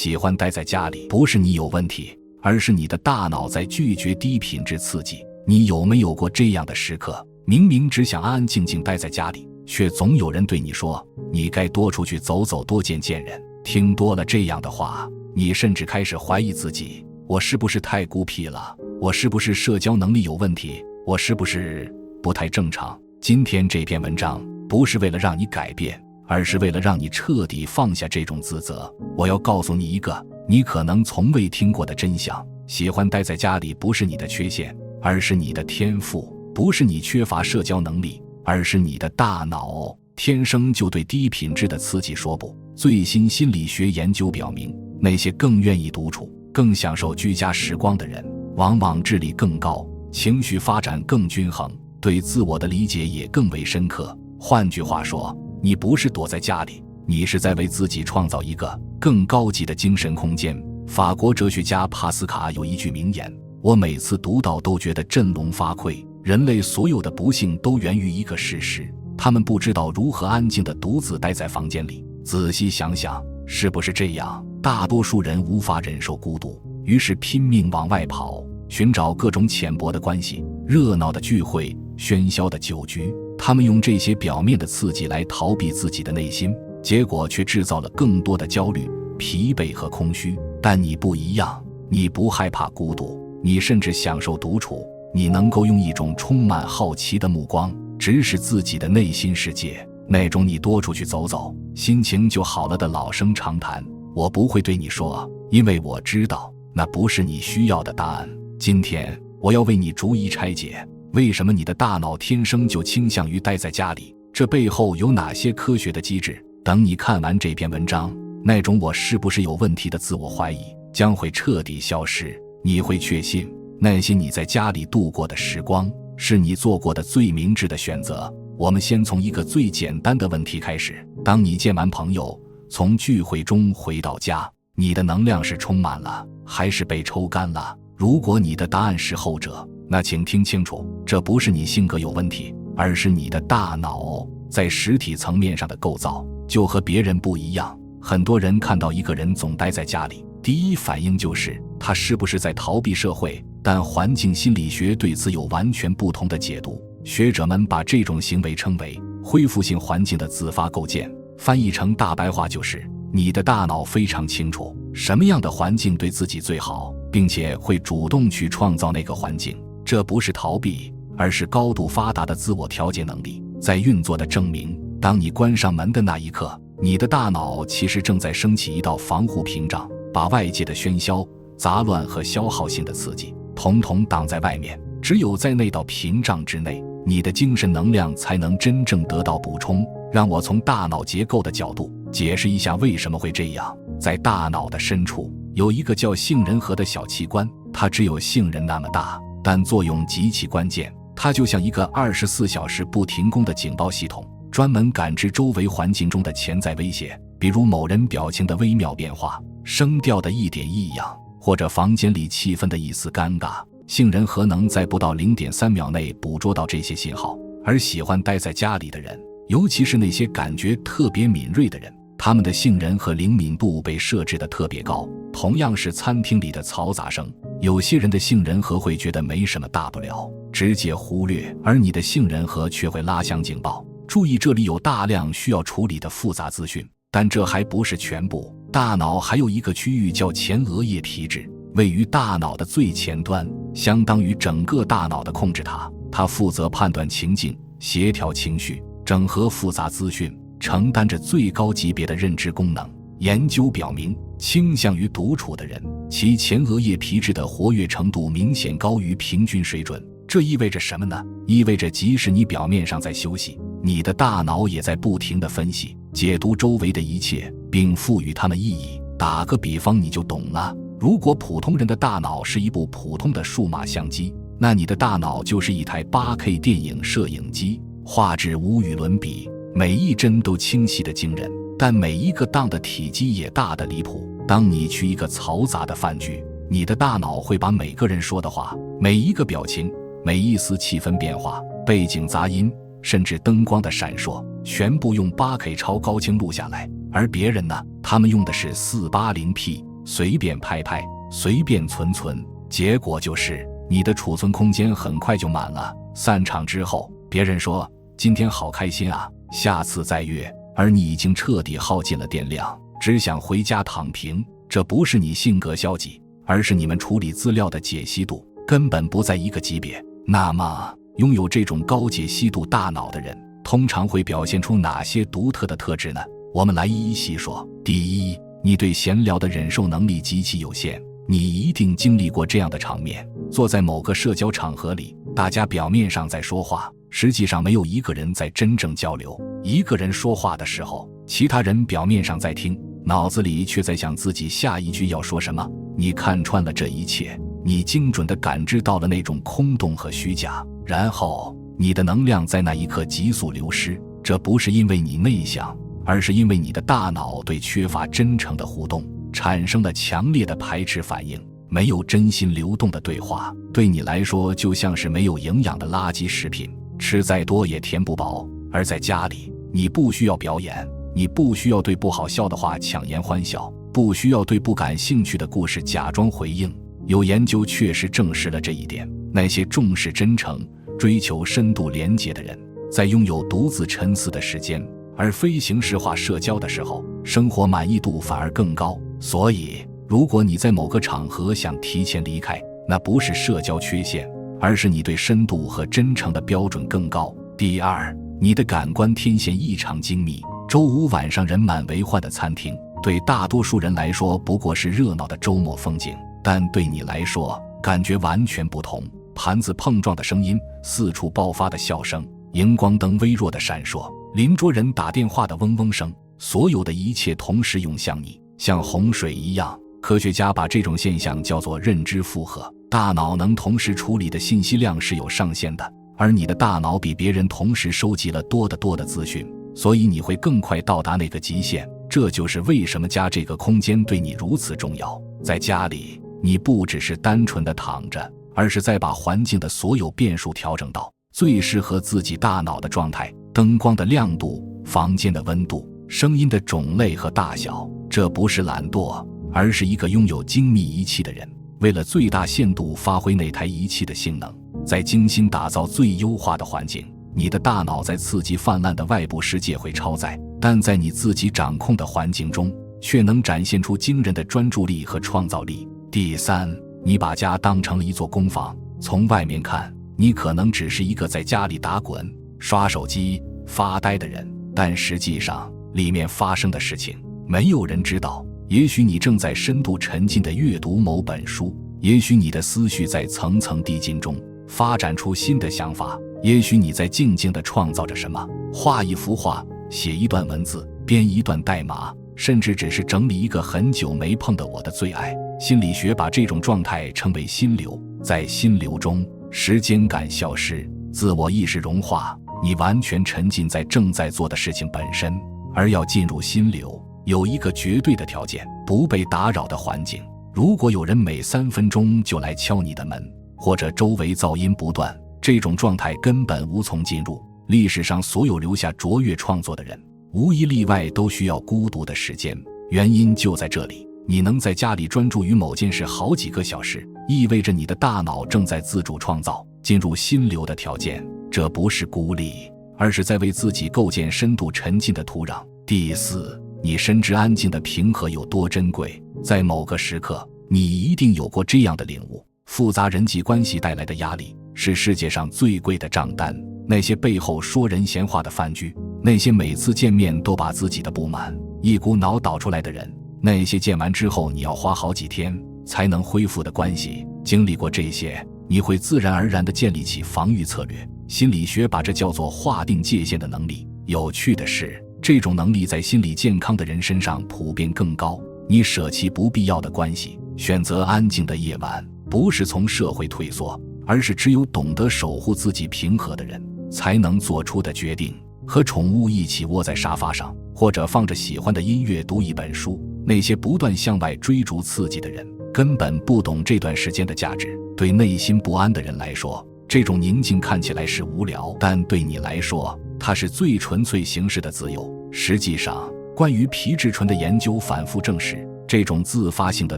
喜欢待在家里，不是你有问题，而是你的大脑在拒绝低品质刺激。你有没有过这样的时刻？明明只想安安静静待在家里，却总有人对你说，你该多出去走走，多见见人。听多了这样的话，你甚至开始怀疑自己，我是不是太孤僻了？我是不是社交能力有问题？我是不是不太正常？今天这篇文章不是为了让你改变，而是为了让你彻底放下这种自责。我要告诉你一个你可能从未听过的真相，喜欢待在家里不是你的缺陷，而是你的天赋。不是你缺乏社交能力，而是你的大脑天生就对低品质的刺激说不。最新心理学研究表明，那些更愿意独处、更享受居家时光的人，往往智力更高，情绪发展更均衡，对自我的理解也更为深刻。换句话说，你不是躲在家里，你是在为自己创造一个更高级的精神空间。法国哲学家帕斯卡有一句名言，我每次读到都觉得振聋发聩。人类所有的不幸都源于一个事实，他们不知道如何安静地独自待在房间里。仔细想想，是不是这样？大多数人无法忍受孤独，于是拼命往外跑，寻找各种浅薄的关系，热闹的聚会，喧嚣的酒局。他们用这些表面的刺激来逃避自己的内心，结果却制造了更多的焦虑、疲惫和空虚。但你不一样，你不害怕孤独，你甚至享受独处。你能够用一种充满好奇的目光直视自己的内心世界，那种你多出去走走，心情就好了的老生常谈。我不会对你说，因为我知道那不是你需要的答案。今天我要为你逐一拆解，为什么你的大脑天生就倾向于待在家里，这背后有哪些科学的机制。等你看完这篇文章，那种我是不是有问题的自我怀疑将会彻底消失。你会确信那些你在家里度过的时光是你做过的最明智的选择。我们先从一个最简单的问题开始，当你见完朋友，从聚会中回到家，你的能量是充满了，还是被抽干了？如果你的答案是后者，那请听清楚，这不是你性格有问题，而是你的大脑在实体层面上的构造就和别人不一样。很多人看到一个人总待在家里，第一反应就是他是不是在逃避社会，但环境心理学对此有完全不同的解读。学者们把这种行为称为恢复性环境的自发构建，翻译成大白话就是你的大脑非常清楚什么样的环境对自己最好，并且会主动去创造那个环境。这不是逃避，而是高度发达的自我调节能力在运作的证明。当你关上门的那一刻，你的大脑其实正在升起一道防护屏障，把外界的喧嚣、杂乱和消耗性的刺激统统挡在外面。只有在那道屏障之内，你的精神能量才能真正得到补充。让我从大脑结构的角度解释一下为什么会这样。在大脑的深处有一个叫杏仁核的小器官，它只有杏仁那么大，但作用极其关键。它就像一个24小时不停工的警报系统，专门感知周围环境中的潜在威胁，比如某人表情的微妙变化、声调的一点异样，或者房间里气氛的一丝尴尬。杏仁核能在不到 0.3 秒内捕捉到这些信号，而喜欢待在家里的人，尤其是那些感觉特别敏锐的人，他们的杏仁核灵敏度被设置得特别高。同样是餐厅里的嘈杂声，有些人的杏仁核会觉得没什么大不了，直接忽略，而你的杏仁核却会拉响警报。注意，这里有大量需要处理的复杂资讯，但这还不是全部。大脑还有一个区域叫前额叶皮质，位于大脑的最前端，相当于整个大脑的控制塔。它负责判断情境、协调情绪、整合复杂资讯，承担着最高级别的认知功能。研究表明，倾向于独处的人，其前额叶皮质的活跃程度明显高于平均水准。这意味着什么呢？意味着即使你表面上在休息，你的大脑也在不停地分析、解读周围的一切，并赋予它们意义。打个比方，你就懂了。如果普通人的大脑是一部普通的数码相机，那你的大脑就是一台 8K 电影摄影机，画质无与伦比，每一帧都清晰的惊人，但每一个档的体积也大得离谱。当你去一个嘈杂的饭局，你的大脑会把每个人说的话、每一个表情、每一丝气氛变化、背景杂音，甚至灯光的闪烁，全部用 8K 超高清录下来。而别人呢，他们用的是 480p，随便拍拍，随便存存，结果就是你的储存空间很快就满了。散场之后，别人说今天好开心啊，下次再约，而你已经彻底耗尽了电量，只想回家躺平。这不是你性格消极，而是你们处理资料的解析度根本不在一个级别。那么拥有这种高解析度大脑的人通常会表现出哪些独特的特质呢？我们来一一细说。第一，你对闲聊的忍受能力极其有限。你一定经历过这样的场面，坐在某个社交场合里，大家表面上在说话，实际上没有一个人在真正交流。一个人说话的时候，其他人表面上在听，脑子里却在想自己下一句要说什么。你看穿了这一切，你精准地感知到了那种空洞和虚假，然后你的能量在那一刻急速流失。这不是因为你内向，而是因为你的大脑对缺乏真诚的互动产生了强烈的排斥反应。没有真心流动的对话，对你来说就像是没有营养的垃圾食品，吃再多也填不饱。而在家里，你不需要表演，你不需要对不好笑的话强颜欢笑，不需要对不感兴趣的故事假装回应。有研究确实证实了这一点，那些重视真诚、追求深度连结的人，在拥有独自沉思的时间，而非形式化社交的时候，生活满意度反而更高。所以如果你在某个场合想提前离开，那不是社交缺陷，而是你对深度和真诚的标准更高。第二，你的感官天线异常精密。周五晚上人满为患的餐厅，对大多数人来说不过是热闹的周末风景，但对你来说感觉完全不同。盘子碰撞的声音，四处爆发的笑声，荧光灯微弱的闪烁，邻桌人打电话的嗡嗡声，所有的一切同时涌向你，像洪水一样。科学家把这种现象叫做认知负荷。大脑能同时处理的信息量是有上限的，而你的大脑比别人同时收集了多的资讯，所以你会更快到达那个极限。这就是为什么家这个空间对你如此重要。在家里，你不只是单纯的躺着，而是在把环境的所有变数调整到最适合自己大脑的状态。灯光的亮度、房间的温度、声音的种类和大小，这不是懒惰，而是一个拥有精密仪器的人为了最大限度发挥那台仪器的性能，在精心打造最优化的环境。你的大脑在刺激泛滥的外部世界会超载，但在你自己掌控的环境中，却能展现出惊人的专注力和创造力。第三，你把家当成了一座工坊。从外面看，你可能只是一个在家里打滚、刷手机、发呆的人，但实际上里面发生的事情没有人知道。也许你正在深度沉浸地阅读某本书，也许你的思绪在层层递进中发展出新的想法，也许你在静静地创造着什么，画一幅画，写一段文字，编一段代码，甚至只是整理一个很久没碰的我的最爱。心理学把这种状态称为心流。在心流中，时间感消失，自我意识融化，你完全沉浸在正在做的事情本身。而要进入心流，有一个绝对的条件：不被打扰的环境。如果有人每3分钟就来敲你的门，或者周围噪音不断，这种状态根本无从进入。历史上所有留下卓越创作的人，无一例外都需要孤独的时间，原因就在这里。你能在家里专注于某件事好几个小时，意味着你的大脑正在自主创造进入心流的条件。这不是孤立，而是在为自己构建深度沉浸的土壤。第四，你深知安静的平和有多珍贵。在某个时刻，你一定有过这样的领悟：复杂人际关系带来的压力是世界上最贵的账单。那些背后说人闲话的饭局，那些每次见面都把自己的不满一股脑导出来的人，那些见完之后你要花好几天才能恢复的关系。经历过这些，你会自然而然地建立起防御策略。心理学把这叫做划定界限的能力。有趣的是，这种能力在心理健康的人身上普遍更高。你舍弃不必要的关系，选择安静的夜晚，不是从社会退缩，而是只有懂得守护自己平和的人才能做出的决定。和宠物一起窝在沙发上，或者放着喜欢的音乐读一本书。那些不断向外追逐刺激的人根本不懂这段时间的价值。对内心不安的人来说，这种宁静看起来是无聊，但对你来说，它是最纯粹形式的自由。实际上，关于皮质醇的研究反复证实，这种自发性的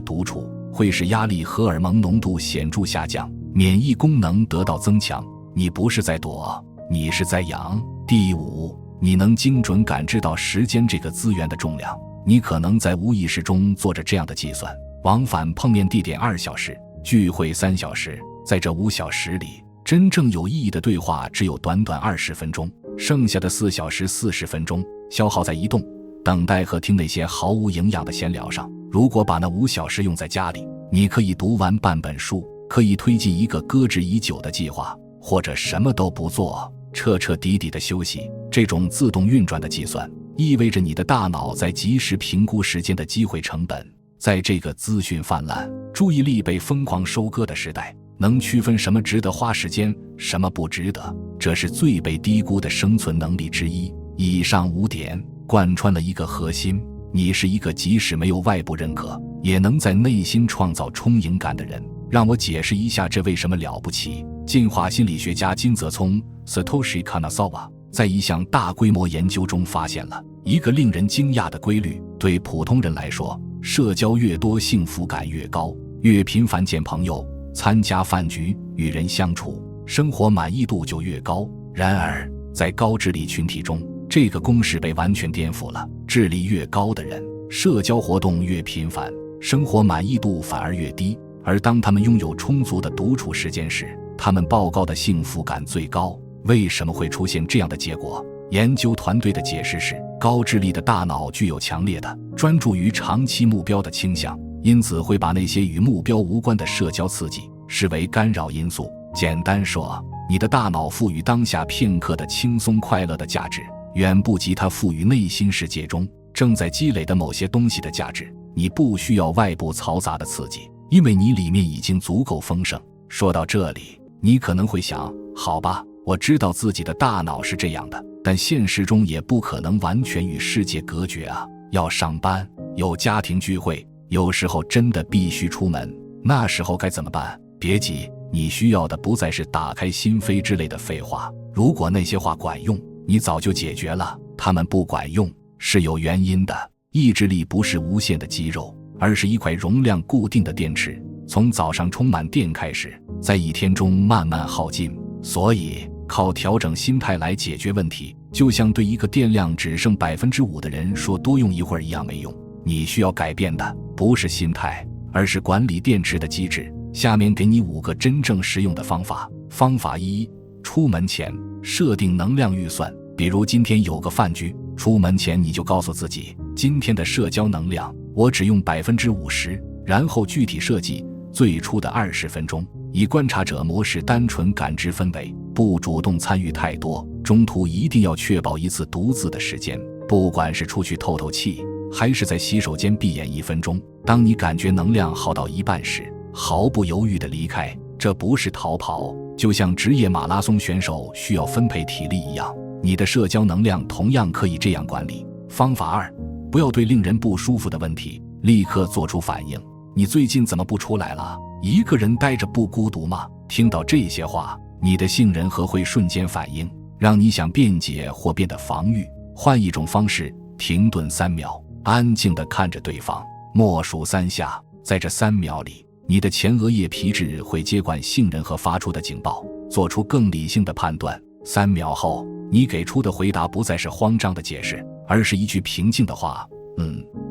独处会使压力荷尔蒙浓度显著下降，免疫功能得到增强。你不是在躲，你是在养。第五，你能精准感知到时间这个资源的重量。你可能在无意识中做着这样的计算：往返碰面地点2小时，聚会3小时，在这5小时里，真正有意义的对话只有短短20分钟，剩下的4小时40分钟消耗在移动、等待和听那些毫无营养的闲聊上。如果把那5小时用在家里，你可以读完半本书，可以推进一个搁置已久的计划，或者什么都不做，彻彻底底的休息。这种自动运转的计算意味着你的大脑在及时评估时间的机会成本。在这个资讯泛滥、注意力被疯狂收割的时代，能区分什么值得花时间，什么不值得，这是最被低估的生存能力之一。以上5点贯穿了一个核心：你是一个即使没有外部认可，也能在内心创造充盈感的人。让我解释一下这为什么了不起。进化心理学家金泽聪 Satoshi Kanazawa 在一项大规模研究中发现了一个令人惊讶的规律：对普通人来说，社交越多，幸福感越高，越频繁见朋友、参加饭局、与人相处，生活满意度就越高。然而，在高智力群体中，这个公式被完全颠覆了。智力越高的人，社交活动越频繁，生活满意度反而越低。而当他们拥有充足的独处时间时，他们报告的幸福感最高。为什么会出现这样的结果？研究团队的解释是，高智力的大脑具有强烈的专注于长期目标的倾向，因此会把那些与目标无关的社交刺激视为干扰因素。简单说，你的大脑赋予当下片刻的轻松快乐的价值，远不及它赋予内心世界中正在积累的某些东西的价值。你不需要外部嘈杂的刺激，因为你里面已经足够丰盛。说到这里，你可能会想，好吧，我知道自己的大脑是这样的，但现实中也不可能完全与世界隔绝啊，要上班，有家庭聚会，有时候真的必须出门，那时候该怎么办？别急，你需要的不再是打开心扉之类的废话，如果那些话管用，你早就解决了。它们不管用是有原因的。意志力不是无限的肌肉，而是一块容量固定的电池，从早上充满电开始，在一天中慢慢耗尽。所以靠调整心态来解决问题，就像对一个电量只剩 5% 的人说多用一会儿一样没用。你需要改变的不是心态，而是管理电池的机制。下面给你5个真正实用的方法。方法1：出门前设定能量预算。比如今天有个饭局，出门前你就告诉自己，今天的社交能量我只用 50%， 然后具体设计最初的20分钟，以观察者模式单纯感知氛围，不主动参与太多。中途一定要确保一次独自的时间，不管是出去透透气，还是在洗手间闭眼1分钟。当你感觉能量耗到一半时，毫不犹豫地离开，这不是逃跑，就像职业马拉松选手需要分配体力一样，你的社交能量同样可以这样管理。方法2：不要对令人不舒服的问题立刻做出反应。你最近怎么不出来了？一个人待着不孤独吗？听到这些话，你的杏仁核会瞬间反应，让你想辩解或变得防御。换一种方式，停顿3秒，安静地看着对方，默数3下。在这3秒里，你的前额叶皮质会接管杏仁核发出的警报，做出更理性的判断。3秒后，你给出的回答不再是慌张的解释，而是一句平静的话：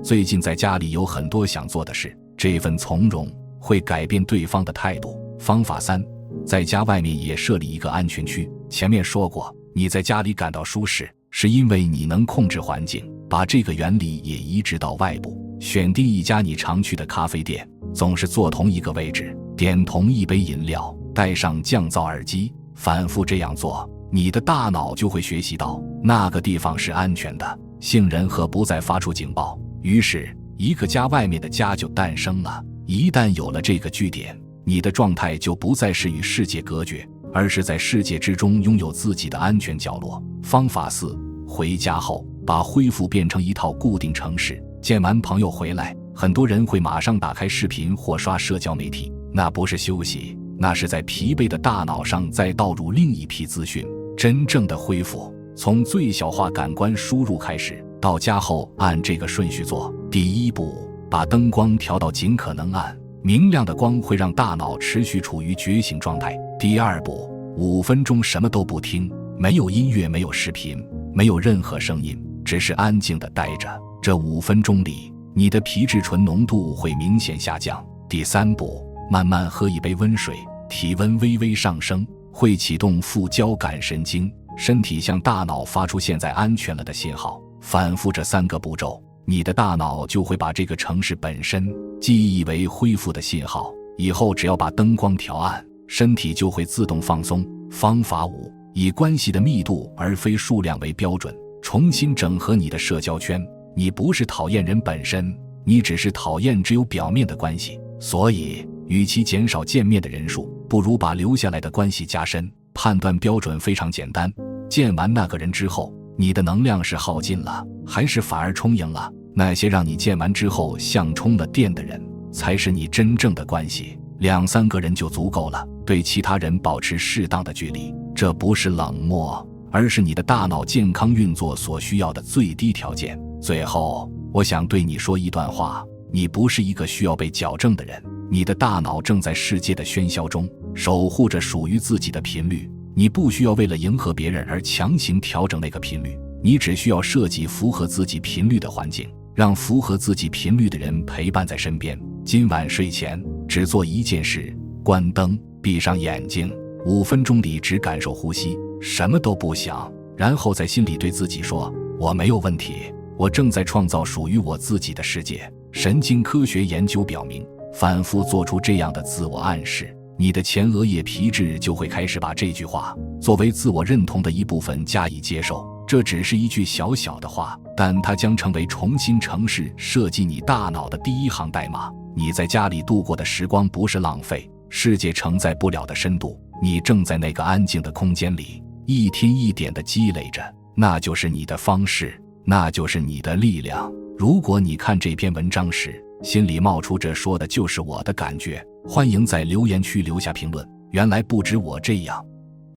最近在家里有很多想做的事。这份从容会改变对方的态度。方法3：在家外面也设立一个安全区。前面说过，你在家里感到舒适，是因为你能控制环境。把这个原理也移植到外部，选定一家你常去的咖啡店，总是坐同一个位置，点同一杯饮料，戴上降噪耳机，反复这样做，你的大脑就会学习到那个地方是安全的，杏仁核不再发出警报。于是一个家外面的家就诞生了。一旦有了这个据点，你的状态就不再是与世界隔绝，而是在世界之中拥有自己的安全角落。方法4：回家后把恢复变成一套固定程式。见完朋友回来，很多人会马上打开视频或刷社交媒体，那不是休息，那是在疲惫的大脑上再倒入另一批资讯。真正的恢复从最小化感官输入开始，到家后按这个顺序做。第1步，把灯光调到尽可能暗，明亮的光会让大脑持续处于觉醒状态。第二步，5分钟什么都不听，没有音乐，没有视频，没有任何声音，只是安静地待着。这5分钟里，你的皮质醇浓度会明显下降。第3步，慢慢喝一杯温水，体温微微上升，会启动副交感神经，身体向大脑发出现在安全了的信号。反复这3个步骤，你的大脑就会把这个城市本身记忆为恢复的信号，以后只要把灯光调暗，身体就会自动放松。方法5，以关系的密度而非数量为标准，重新整合你的社交圈。你不是讨厌人本身，你只是讨厌只有表面的关系。所以与其减少见面的人数，不如把留下来的关系加深。判断标准非常简单，见完那个人之后，你的能量是耗尽了，还是反而充盈了？那些让你见完之后像充了电的人，才是你真正的关系。2-3个人就足够了，对其他人保持适当的距离。这不是冷漠，而是你的大脑健康运作所需要的最低条件。最后，我想对你说一段话，你不是一个需要被矫正的人，你的大脑正在世界的喧嚣中守护着属于自己的频率。你不需要为了迎合别人而强行调整那个频率，你只需要设计符合自己频率的环境，让符合自己频率的人陪伴在身边。今晚睡前只做一件事，关灯，闭上眼睛，5分钟里只感受呼吸，什么都不想，然后在心里对自己说，我没有问题，我正在创造属于我自己的世界。神经科学研究表明，反复做出这样的自我暗示，你的前额叶皮质就会开始把这句话作为自我认同的一部分加以接受。这只是一句小小的话，但它将成为重新程式设计你大脑的第1行代码。你在家里度过的时光不是浪费，世界承载不了的深度，你正在那个安静的空间里一天一点地积累着，那就是你的方式，那就是你的力量。如果你看这篇文章时心里冒出这说的就是我的感觉，欢迎在留言区留下评论。原来不止我这样。